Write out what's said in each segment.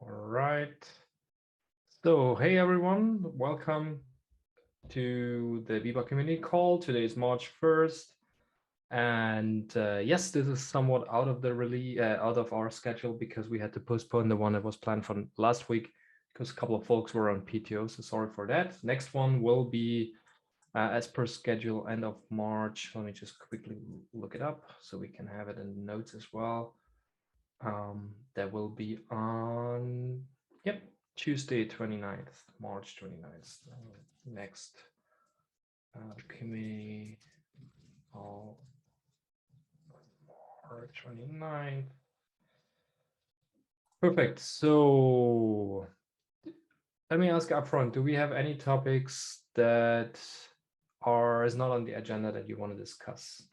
All right. So, hey everyone, welcome to the VEBA Community Call. Today is March 1st. And yes, this is somewhat out of our schedule because we had to postpone the one that was planned for last week because a couple of folks were on PTO. So sorry for that. Next one will be as per schedule, end of March. Let me just quickly look it up so we can have it in the notes as well. That will be on, Tuesday, 29th, March 29th. Next community call, March 29th. Perfect. So let me ask upfront, do we have any topics that is not on the agenda that you want to discuss?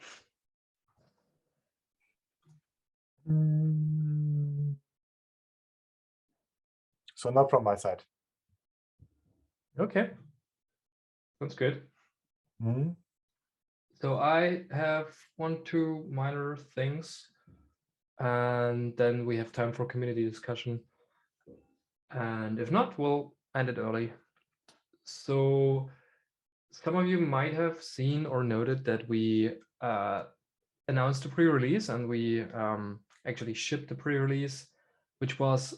So not from my side. Okay, that's good. Mm-hmm. So I have 1-2 minor things, and then we have time for community discussion. And if not, we'll end it early. So some of you might have seen or noted that we announced a pre-release, and we actually shipped the pre-release, which was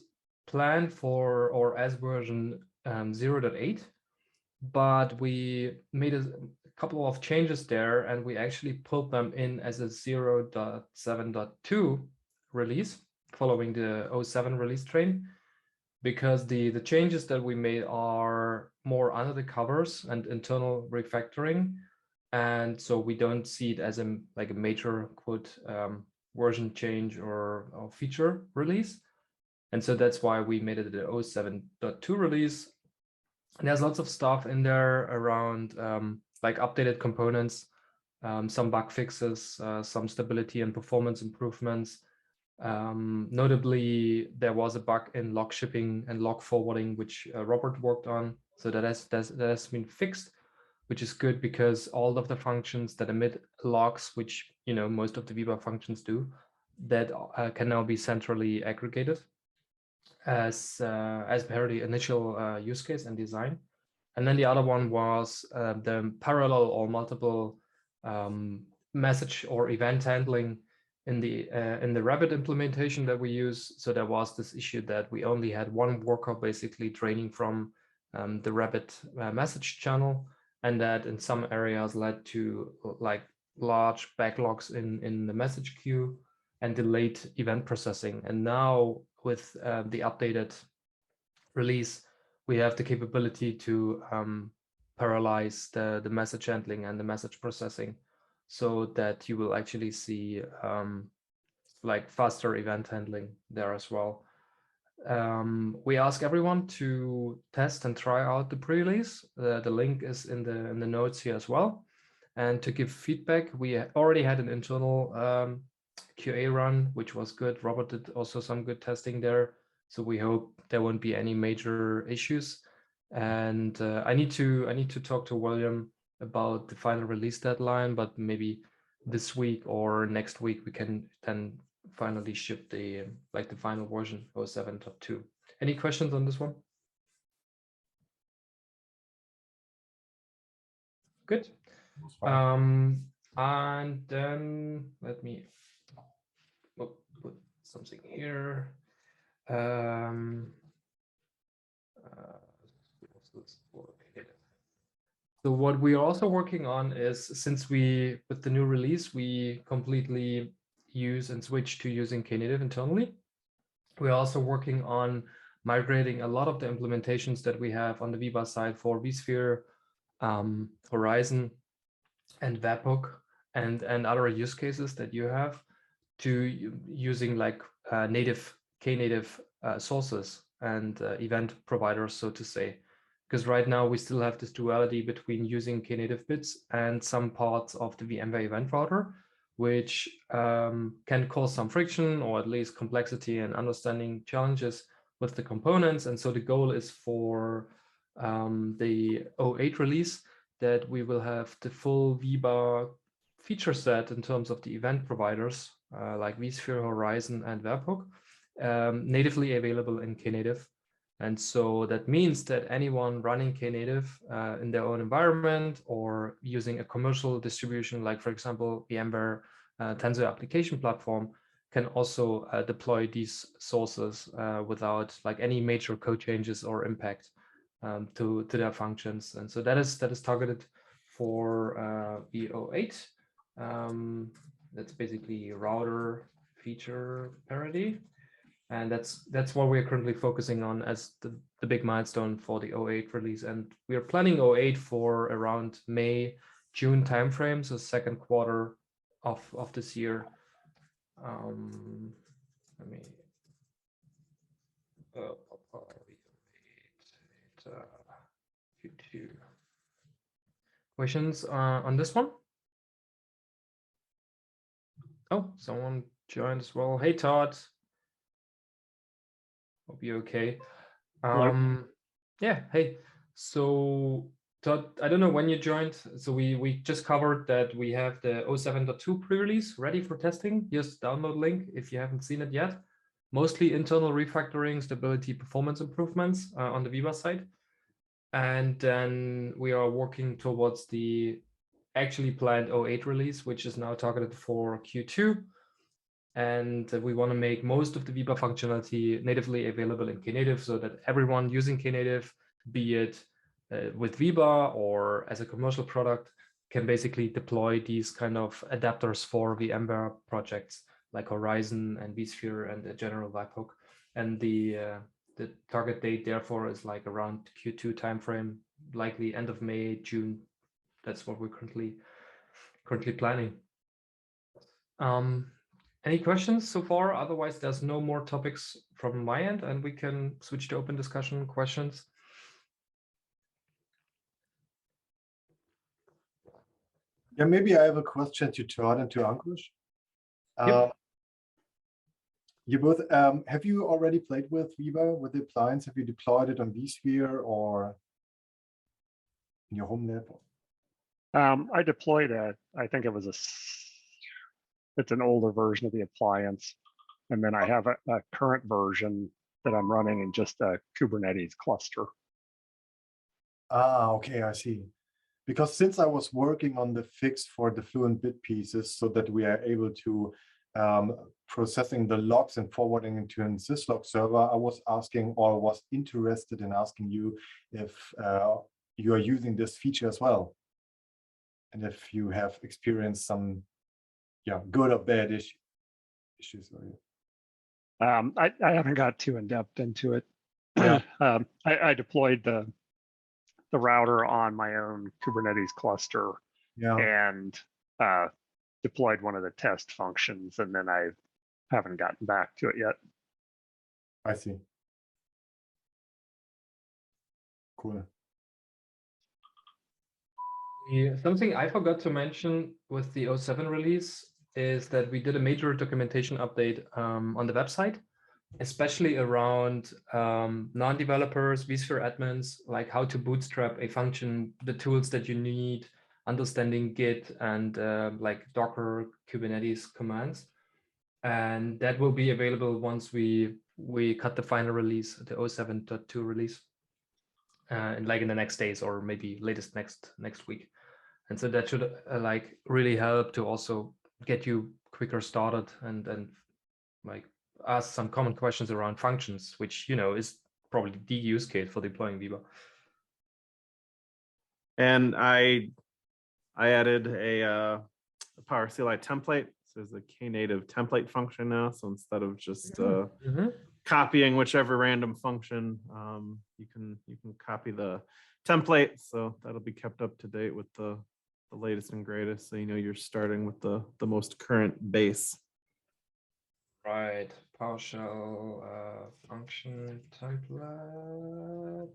planned for or as version 0.8, but we made a couple of changes there, and we actually pulled them in as a 0.7.2 release following the 07 release train, because the changes that we made are more under the covers and internal refactoring, and so we don't see it as a major version change or feature release, and so that's why we made it the 07.2 release. And there's lots of stuff in there around like updated components, some bug fixes, some stability and performance improvements. Notably, there was a bug in log shipping and log forwarding, which Robert worked on. So that has been fixed, which is good because all of the functions that emit logs, which most of the VEBA functions do, that can now be centrally aggregated as per the initial use case and design. And then the other one was the parallel or multiple message or event handling in the Rabbit implementation that we use. So there was this issue that we only had one worker basically draining from the Rabbit message channel, and that in some areas led to like large backlogs in the message queue and delayed event processing. And now with the updated release, we have the capability to parallelize the message handling and the message processing, so that you will actually see like faster event handling there as well. We ask everyone to test and try out the pre-release. The link is in the notes here as well. And to give feedback, we already had an internal QA run, which was good. Robert did also some good testing there. So we hope there won't be any major issues. And I need to talk to William about the final release deadline, but maybe this week or next week we can then finally ship the final version 07.2. Any questions on this one? Good. And then let me put something here. So what we are also working on is, since with the new release, we completely use and switch to using Knative internally. We're also working on migrating a lot of the implementations that we have on the VEBA side for vSphere, Horizon, and Webhook, and other use cases that you have, to using like native Knative sources and event providers, so to say. Because right now we still have this duality between using Knative bits and some parts of the VMware event router, which can cause some friction or at least complexity and understanding challenges with the components. And so the goal is for the 08 release that we will have the full VEBA feature set in terms of the event providers like vSphere, Horizon, and Webhook. natively available in Knative. And so that means that anyone running Knative in their own environment or using a commercial distribution, like for example, VMware Tensor application platform, can also deploy these sources without like any major code changes or impact to their functions. And so that is targeted for V08. That's basically router feature parity. And that's what we're currently focusing on as the big milestone for the 08 release. And we are planning 08 for around May, June timeframe, so second quarter of this year. Let me Q2. Questions on this one? Oh, someone joined as well. Hey, Todd. Hope you're okay. Yeah, hey. So Todd, I don't know when you joined. So we just covered that we have the 07.2 pre-release ready for testing. Here's the download link if you haven't seen it yet. Mostly internal refactoring, stability, performance improvements on the VEBA side. And then we are working towards the actually planned 08 release, which is now targeted for Q2. And we want to make most of the VEBA functionality natively available in Knative so that everyone using Knative, be it with VEBA or as a commercial product, can basically deploy these kind of adapters for VMware projects like Horizon and vSphere and the general webhook. And the target date, therefore, is like around Q2 timeframe, likely end of May, June. That's what we're currently planning. Any questions so far? Otherwise, there's no more topics from my end, and we can switch to open discussion questions. Yeah, maybe I have a question to Todd and to Ankush. Yep. You both, have you already played with VEBA, with the appliance? Have you deployed it on vSphere or in your home lab? I deployed I think it was it's an older version of the appliance. And then I have a current version that I'm running in just a Kubernetes cluster. Ah, okay, I see. Because since I was working on the fix for the fluent bit pieces so that we are able to processing the logs and forwarding into a syslog server, I was asking or was interested in asking you if you are using this feature as well. And if you have experienced some good or bad issues. I haven't got too in depth into it. Yeah. I deployed the router on my own Kubernetes cluster and deployed one of the test functions, and then I haven't gotten back to it yet. I see. Cool. Yeah, something I forgot to mention with the 07 release is that we did a major documentation update on the website, especially around non-developers, vSphere admins, like how to bootstrap a function, the tools that you need, understanding Git and like Docker, Kubernetes commands. And that will be available once we cut the final release, the 07.2 release, and like in the next days or maybe latest next week. And so that should like really help to also get you quicker started and like ask some common questions around functions, which is probably the use case for deploying VEBA. And I added a Power CLI template. So there's a Knative template function now. So instead of just copying whichever random function, you can copy the template. So that'll be kept up to date with the latest and greatest. So you're starting with the most current base. Right, PowerShell function template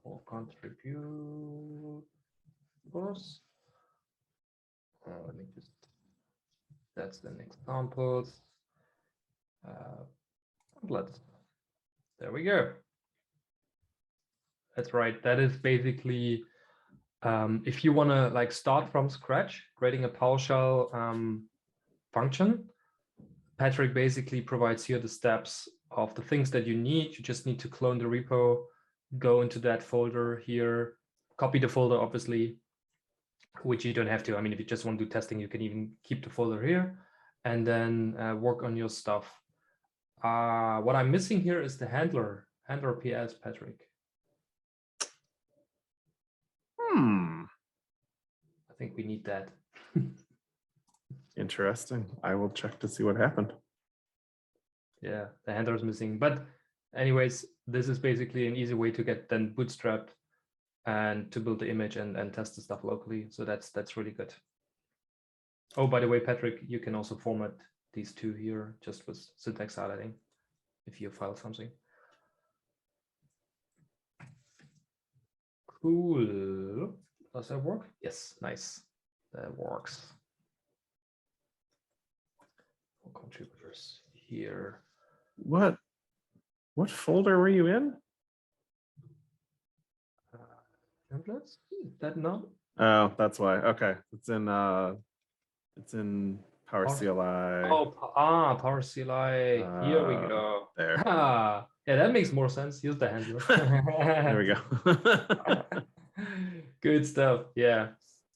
or contribute. Let me just. That's the examples. There we go. That's right. That is basically if you want to like start from scratch, creating a PowerShell function. Patrick basically provides here the steps of the things that you need. You just need to clone the repo, go into that folder here, copy the folder, obviously, which you don't have to. I mean, if you just want to do testing, you can even keep the folder here and then work on your stuff. What I'm missing here is the handler PS, Patrick. I think we need that. Interesting. I will check to see what happened. Yeah, the handler is missing. But anyways, this is basically an easy way to get then bootstrapped and to build the image and test the stuff locally. So that's really good. Oh, by the way, Patrick, you can also format these two here just with syntax highlighting if you file something. Cool. Does that work? Yes, nice. That works. For contributors here. What folder were you in? Templates? That not? Oh, that's why. Okay, it's in Power CLI. Oh, Power CLI. Here we go. There. Yeah, that makes more sense. Use the handler. There we go. Good stuff. Yeah,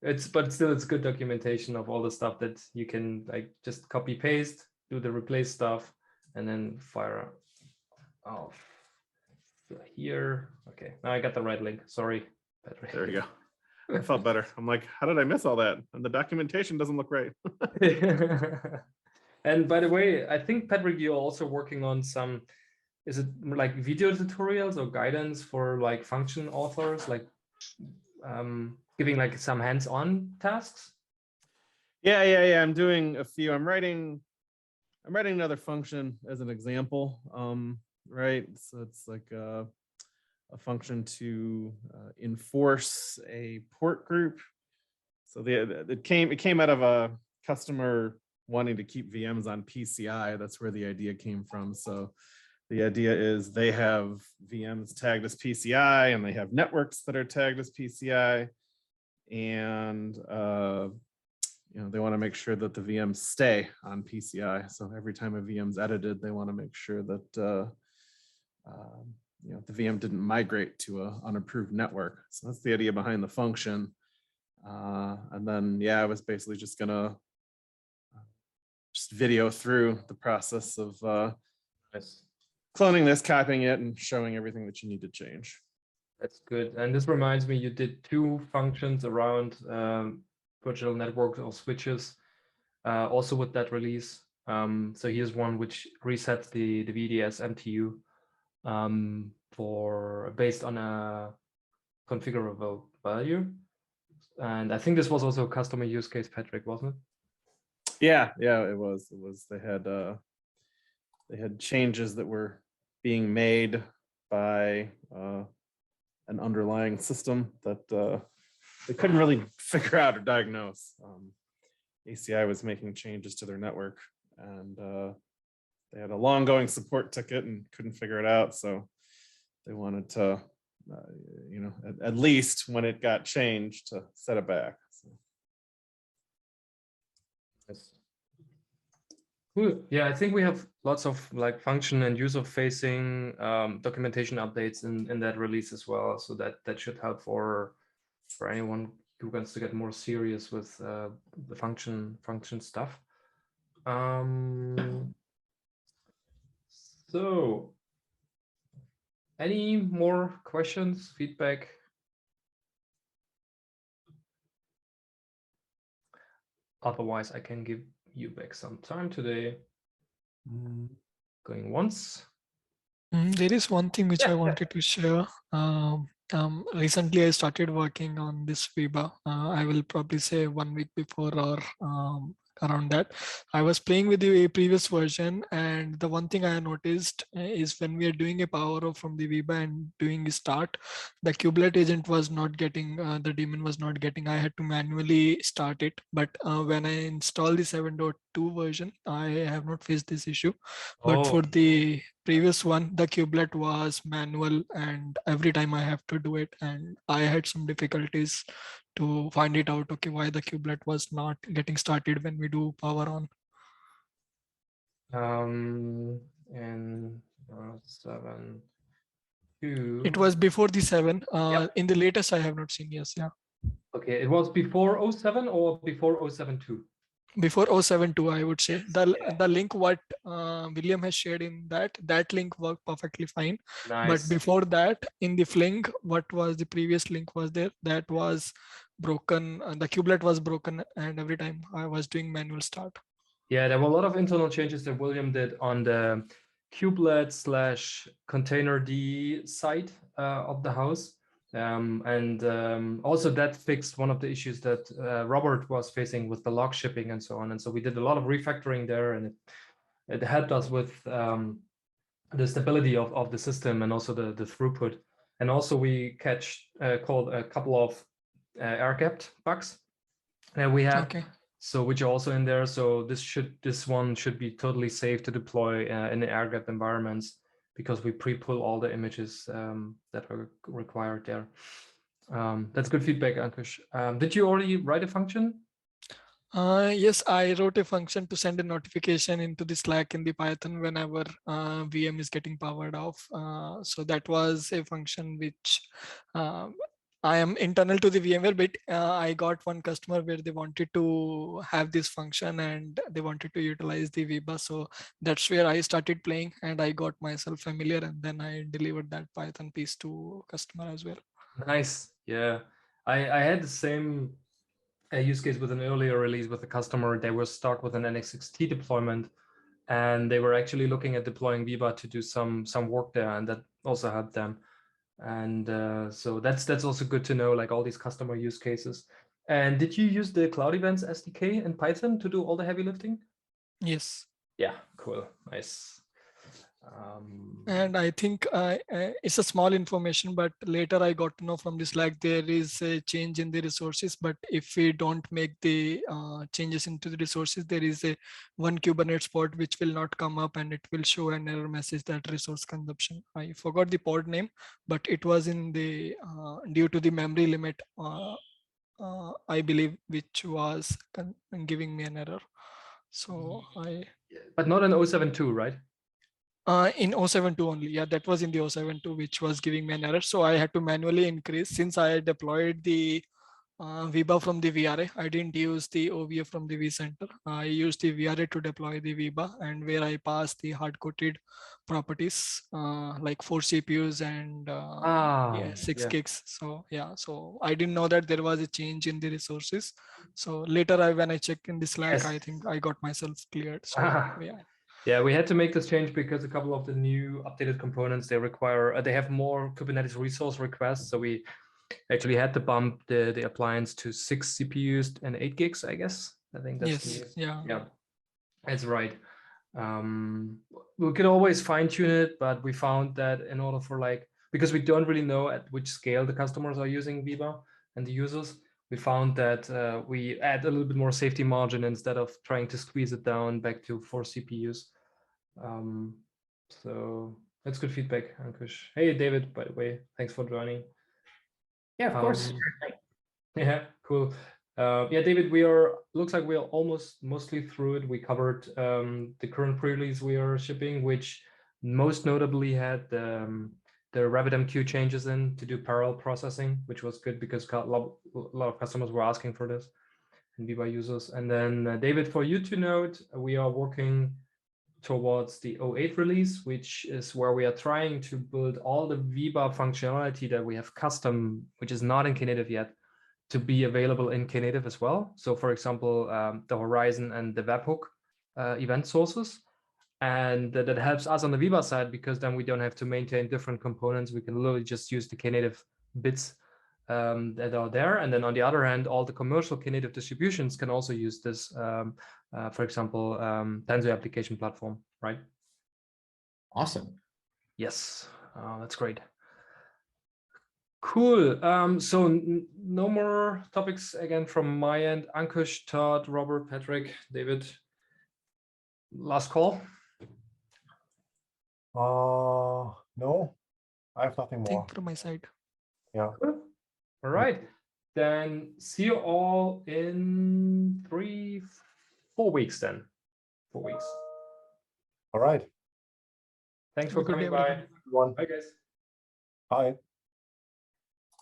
but still it's good documentation of all the stuff that you can like just copy paste, do the replace stuff, and then fire off here. Okay, now I got the right link. Sorry, Patrick. There we go. I felt better. I'm like, how did I miss all that? And the documentation doesn't look right. And by the way, I think, Patrick, you're also working on some, is it like video tutorials or guidance for like function authors, like giving like some hands-on tasks? Yeah. I'm doing a few. I'm writing another function as an example. Right. So it's like a function to enforce a port group. So it came out of a customer wanting to keep VMs on PCI. That's where the idea came from. So the idea is they have VMs tagged as PCI and they have networks that are tagged as PCI, and they want to make sure that the VMs stay on PCI. So every time a VM's edited, they want to make sure that the VM didn't migrate to an unapproved network. So that's the idea behind the function. And then, I was basically just gonna just video through the process of cloning this, copying it, and showing everything that you need to change. That's good. And this reminds me, you did two functions around virtual networks or switches, also with that release. So here's one which resets the VDS MTU based on a configurable value. And I think this was also a customer use case, Patrick, wasn't it? Yeah, it was. They had changes that were being made by an underlying system that they couldn't really figure out or diagnose. ACI was making changes to their network, and they had a long-going support ticket and couldn't figure it out. So they wanted to, at least when it got changed, to set it back. So. Yes. Cool. Yeah, I think we have lots of like function and user-facing documentation updates in that release as well. So that should help for anyone who wants to get more serious with the function stuff. So, any more questions, feedback? Otherwise, I can give you back some time today. Going once. There is one thing which I wanted to share. Recently, I started working on this VEBA. I will probably say 1 week before or around that. I was playing with the previous version, and the one thing I noticed is when we are doing a power off from the VEBA and doing a start, the kubelet agent was not getting, the daemon was not getting. I had to manually start it. But when I install the 7.2 version, I have not faced this issue. But for the previous one, the kubelet was manual, and every time I have to do it, and I had some difficulties to find it out, okay, why the kubelet was not getting started when we do power on. And 7, 2. It was before the 7. Yep. In the latest, I have not seen. Yes, yeah. Okay, it was before 07 or before 072? Before 072, I would say. The link what William has shared in that link worked perfectly fine. Nice. But before that, in the Fling, what was the previous link was there? That was broken. The kubelet was broken, and every time I was doing manual start. Yeah, there were a lot of internal changes that William did on the kubelet / containerd side of the house. Also that fixed one of the issues that Robert was facing with the log shipping and so on. And so we did a lot of refactoring there, and it helped us with the stability of the system and also the throughput. And also we called a couple of air-gapped bugs that we have. Okay. So which are also in there. So this one should be totally safe to deploy in the air-gapped environments, because we pre-pull all the images that are required there. That's good feedback, Ankush. Did you already write a function? Yes, I wrote a function to send a notification into the Slack in the Python whenever VM is getting powered off. So that was a function which I am internal to the VMware, but I got one customer where they wanted to have this function and they wanted to utilize the VEBA. So that's where I started playing and I got myself familiar, and then I delivered that Python piece to customer as well. Nice. Yeah, I had the same use case with an earlier release with a customer. They were stuck with an NX6T deployment, and they were actually looking at deploying VEBA to do some work there, and that also helped them. And so that's also good to know, like all these customer use cases. And did you use the Cloud Events SDK in Python to do all the heavy lifting? Yes. Yeah, cool, nice. And I think it's a small information, but later I got to know from this Slack there is a change in the resources. But if we don't make the changes into the resources, there is a one Kubernetes pod which will not come up, and it will show an error message that resource consumption. I forgot the pod name, but it was in the due to the memory limit, I believe, which was giving me an error. So But not in 072, right? In 072 only. Yeah, that was in the 072, which was giving me an error. So I had to manually increase, since I deployed the VEBA from the VRA. I didn't use the OVA from the vCenter. I used the VRA to deploy the VEBA, and where I passed the hard-coded properties like 4 CPUs and 6 gigs. So yeah, so I didn't know that there was a change in the resources. So later when I checked in the Slack, yes, I think I got myself cleared. So yeah. Yeah, we had to make this change because a couple of the new updated components, they have more Kubernetes resource requests. So we actually had to bump the appliance to 6 CPUs and 8 gigs, I guess. I think that's yes, yeah, that's right. We could always fine tune it, but we found that in order for because we don't really know at which scale the customers are using VEBA and the users, we found that we add a little bit more safety margin instead of trying to squeeze it down back to 4 CPUs. So that's good feedback, Ankush. Hey, David, by the way, thanks for joining. Yeah, of course. Yeah, cool. Yeah, David, looks like we are mostly through it. We covered the current pre-release we are shipping, which most notably had the RabbitMQ changes in to do parallel processing, which was good because a lot of customers were asking for this and VEBA users. And then David, for you to note, we are working towards the 08 release, which is where we are trying to build all the VEBA functionality that we have custom, which is not in Knative yet, to be available in Knative as well. So for example, the Horizon and the webhook event sources. And that helps us on the VEBA side, because then we don't have to maintain different components. We can literally just use the Knative bits that are there. And then on the other hand, all the commercial Knative distributions can also use this, for example, Tensor application platform, right? Awesome. Yes, that's great. Cool. So no more topics again from my end. Ankush, Todd, Robert, Patrick, David, last call. No, I have nothing more. From my side. Yeah. Cool. All right. Then see you all in 4 weeks then. 4 weeks. All right. Thanks for Have a good coming day, by. everyone. Everyone. Bye, guys. Bye.